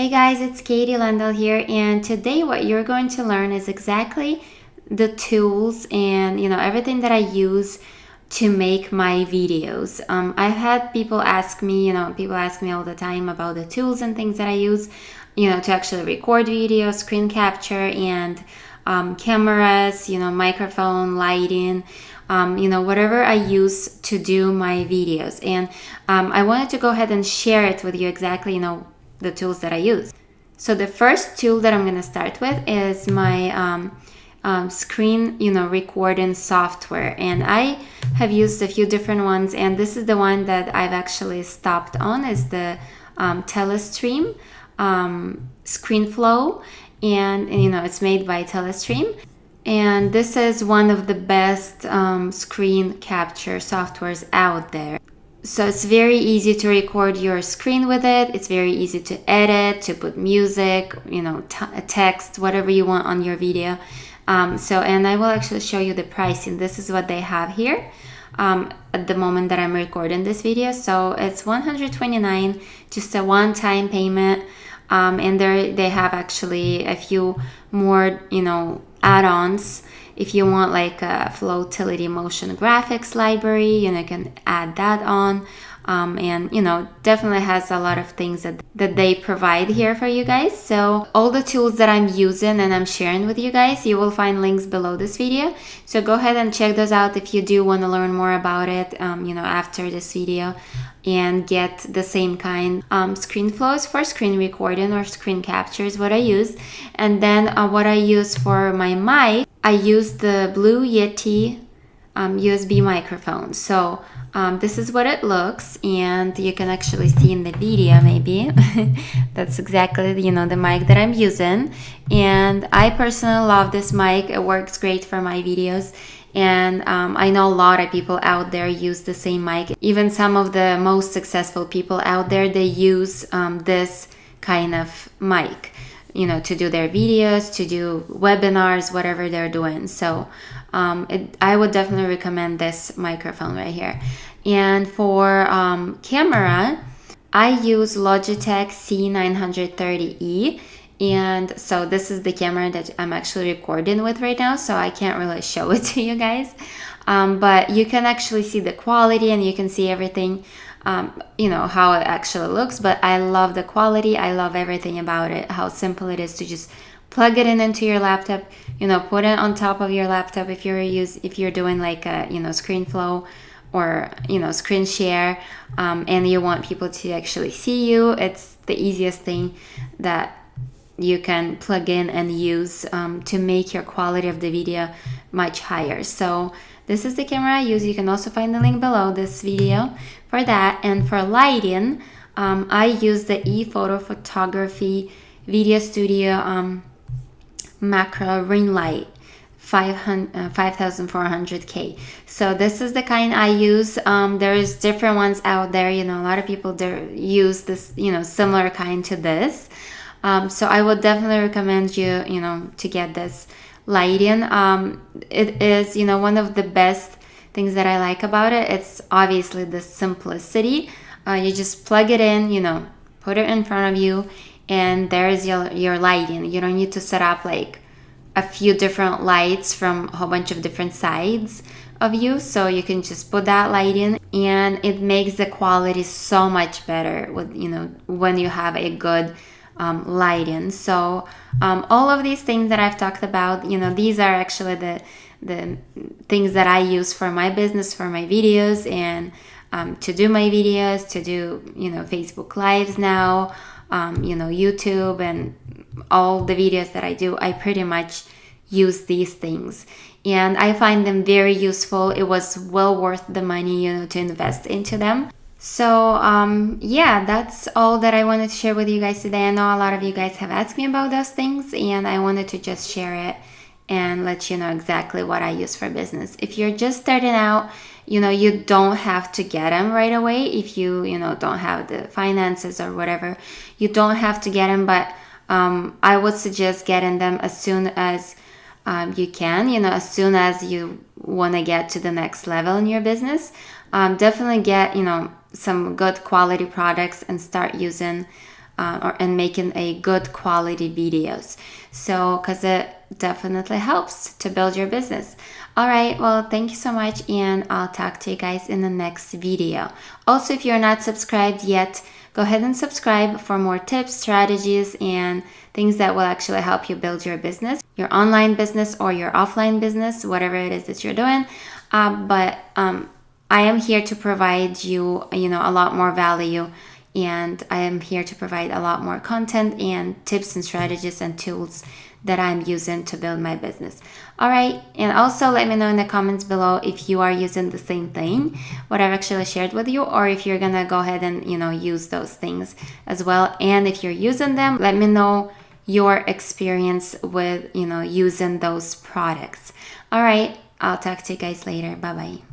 Hey guys, it's Katie Lendel here, and today what you're going to learn is exactly the tools and everything that I use to make my videos. I've had people ask me, people ask me all the time about the tools and things that I use, to actually record videos, screen capture, and cameras, microphone, lighting, whatever I use to do my videos. And I wanted to go ahead and share it with you exactly, the tools that I use. So the first tool that I'm going to start with is my screen, recording software. And I have used a few different ones, and this is the one that I've actually stopped on is the Telestream ScreenFlow, and it's made by Telestream. And this is one of the best screen capture softwares out there. So it's very easy to record your screen with it. It's very easy to edit, to put music, text, whatever you want on your video. And I will actually show you the pricing. This is what they have here at the moment that I'm recording this video. So it's $129, just a one-time payment. And they have actually a few more, add-ons. If you want like a Floatility motion graphics library, you can add that on. And definitely has a lot of things that they provide here for you guys. So all the tools that I'm using and I'm sharing with you guys, you will find links below this video. So go ahead and check those out if you do want to learn more about it, after this video, and get the same kind. ScreenFlow is for screen recording or screen capture is what I use. And then what I use for my mic, I use the Blue Yeti USB microphone. So this is what it looks, and you can actually see in the video maybe. That's exactly, the mic that I'm using. And I personally love this mic. It works great for my videos. And I know a lot of people out there use the same mic. Even some of the most successful people out there, they use this kind of mic, to do their videos, to do webinars, whatever they're doing. So I would definitely recommend this microphone right here. And for camera, I use Logitech C930E. And so this is the camera that I'm actually recording with right now, so I can't really show it to you guys. But you can actually see the quality and you can see everything, how it actually looks. But I love the quality. I love everything about it, how simple it is to just plug it into your laptop, put it on top of your laptop if you're doing like a, ScreenFlow or, screen share, and you want people to actually see you. It's the easiest thing that you can plug in and use to make your quality of the video much higher. So this is the camera I use. You can also find the link below this video for that. And for lighting, I use the ePhoto Photography Video Studio macro ring light 5400K. So this is the kind I use. There's different ones out there. A lot of people use this, similar kind to this. So I would definitely recommend you, to get this lighting. It is, one of the best things that I like about it. It's obviously the simplicity. You just plug it in, put it in front of you, and there's your lighting. You don't need to set up like a few different lights from a whole bunch of different sides of you. So you can just put that light in, and it makes the quality so much better with, when you have a good lighting. So all of these things that I've talked about, these are actually the things that I use for my business, for my videos, and to do my videos, to do Facebook Lives now, YouTube, and all the videos that I do. I pretty much use these things, and I find them very useful. It was well worth the money, to invest into them. So yeah, that's all that I wanted to share with you guys today. I know a lot of you guys have asked me about those things, and I wanted to just share it and let you know exactly what I use for business. If you're just starting out, you don't have to get them right away. If you don't have the finances or whatever, you don't have to get them, but I would suggest getting them as soon as you can, as soon as you want to get to the next level in your business. Definitely get, some good quality products and start using and making a good quality videos. So, because it definitely helps to build your business. All right, well, thank you so much, and I'll talk to you guys in the next video. Also, if you're not subscribed yet, go ahead and subscribe for more tips, strategies, and things that will actually help you build your business, your online business or your offline business, whatever it is that you're doing. But I am here to provide you, a lot more value, and I am here to provide a lot more content and tips and strategies and tools that I'm using to build my business. All right, and also let me know in the comments below if you are using the same thing, what I've actually shared with you, or if you're gonna go ahead and use those things as well. And if you're using them, let me know your experience with using those products. All right, I'll talk to you guys later. Bye bye.